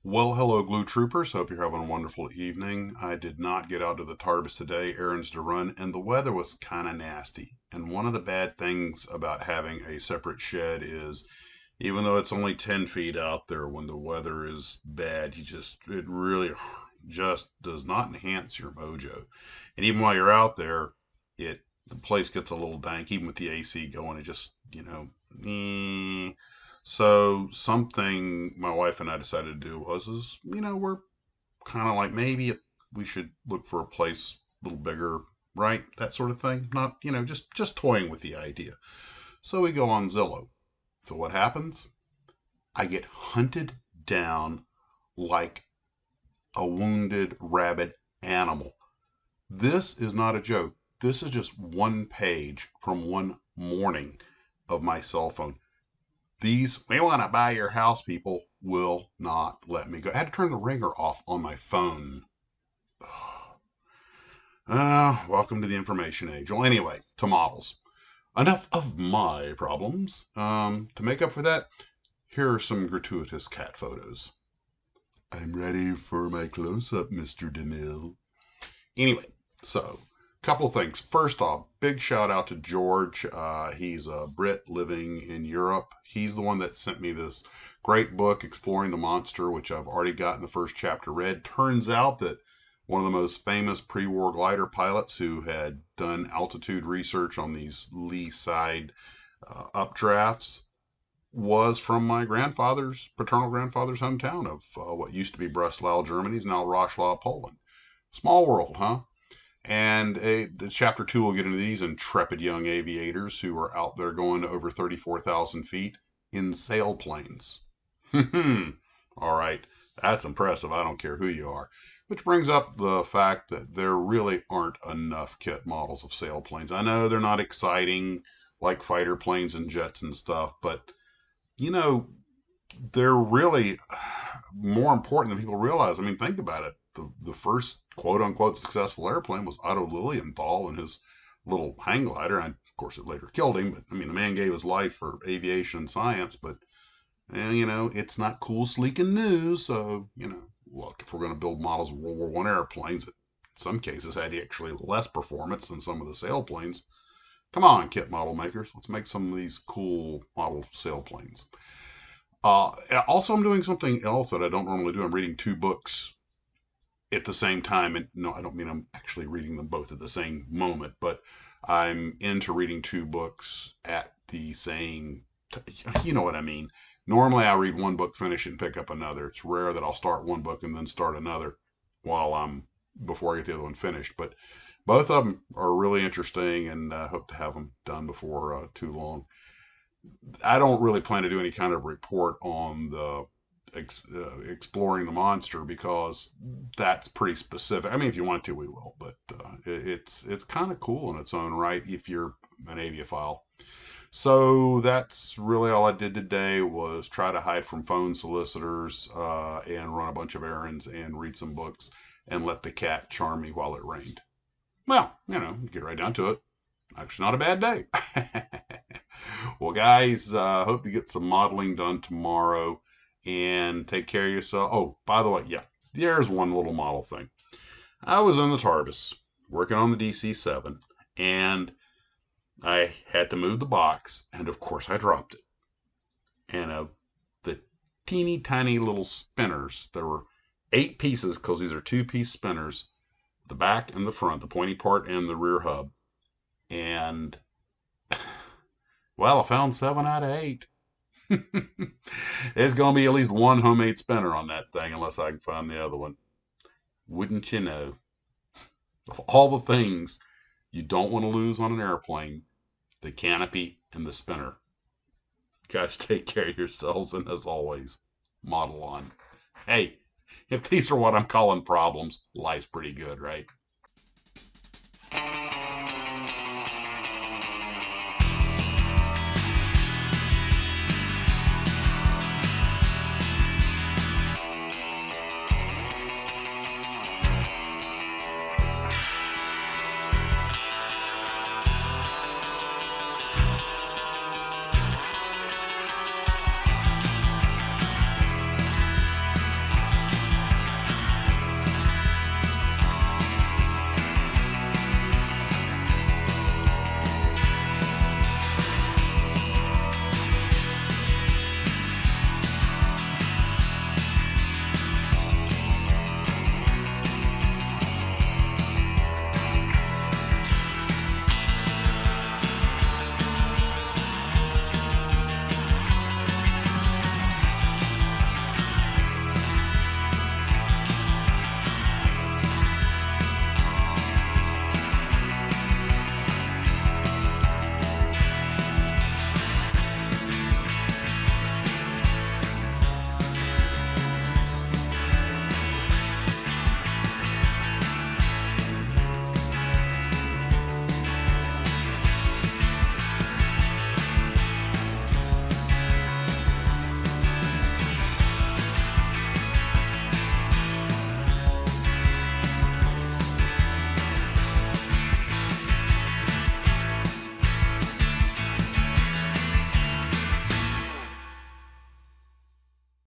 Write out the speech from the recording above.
Well, hello, Glue Troopers. Hope you're having a wonderful evening. I did not get out to the Tarbis today, errands to run, and the weather was kind of nasty. And one of the bad things about having a separate shed is, even though it's only 10 feet out there, when the weather is bad, it really just does not enhance your mojo. And even while you're out there, the place gets a little dank, even with the AC going. It just, so something my wife and I decided to do we're kind of like maybe we should look for a place a little bigger, right? That sort of thing. Not, just toying with the idea. So we go on Zillow. So what happens? I get hunted down like a wounded rabid animal. This is not a joke. This is just one page from one morning of my cell phone. These, we want to buy your house people, will not let me go. I had to turn the ringer off on my phone. Welcome to the information age. Well, anyway, to models. Enough of my problems. To make up for that, here are some gratuitous cat photos. I'm ready for my close-up, Mr. DeMille. Anyway, so couple things. First off, big shout out to George. He's a Brit living in Europe. He's the one that sent me this great book, Exploring the Monster, which I've already gotten the first chapter read. Turns out that one of the most famous pre-war glider pilots who had done altitude research on these lee side updrafts was from my paternal grandfather's hometown of what used to be Breslau, Germany, is now Wrocław, Poland. Small world, huh? And the chapter 2 will get into these intrepid young aviators who are out there going to over 34,000 feet in sailplanes. All right, that's impressive. I don't care who you are. Which brings up the fact that there really aren't enough kit models of sailplanes. I know they're not exciting like fighter planes and jets and stuff, but you know, they're really more important than people realize. I mean, think about it. The first quote unquote successful airplane was Otto Lilienthal and his little hang glider. And of course, it later killed him, but I mean, the man gave his life for aviation and science. But, it's not cool, sleek, and new. So, look, if we're going to build models of World War One airplanes, in some cases had actually less performance than some of the sailplanes. Come on, kit model makers. Let's make some of these cool model sailplanes. Also, I'm doing something else that I don't normally do. I'm reading two books at the same time. And no, I don't mean I'm actually reading them both at the same moment, but I'm into reading two books at the same you know what I mean. Normally, I read one book, finish it, and pick up another. It's rare that I'll start one book and then start another before I get the other one finished. But both of them are really interesting, and I hope to have them done before too long. I don't really plan to do any kind of report on the exploring the monster because that's pretty specific. I mean, if you want to, we will, but it's kind of cool in its own right if you're an aviophile. So that's really all I did today was try to hide from phone solicitors and run a bunch of errands and read some books and let the cat charm me while it rained. Well, get right down to it. Actually, not a bad day. Well, guys, hope to get some modeling done tomorrow and take care of yourself. Oh, by the way, yeah, there's one little model thing. I was in the TARDIS working on the DC-7 and I had to move the box, and of course I dropped it. And the teeny tiny little spinners, there were 8 pieces because these are 2-piece spinners, the back and the front, the pointy part and the rear hub. And, well, I found 7 out of 8. There's going to be at least one homemade spinner on that thing unless I can find the other one. Wouldn't you know? Of all the things you don't want to lose on an airplane, the canopy and the spinner. Guys, take care of yourselves, and as always, model on. Hey, if these are what I'm calling problems, life's pretty good, right?